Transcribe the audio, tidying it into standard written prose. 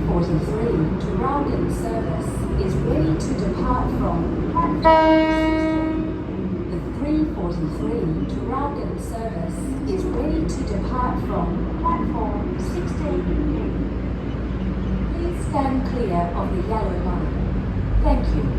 343 to Rowden service is ready to depart from platform 16. The 343 to Rowden service is ready to depart from platform 16. Please stand clear of the yellow line. Thank you.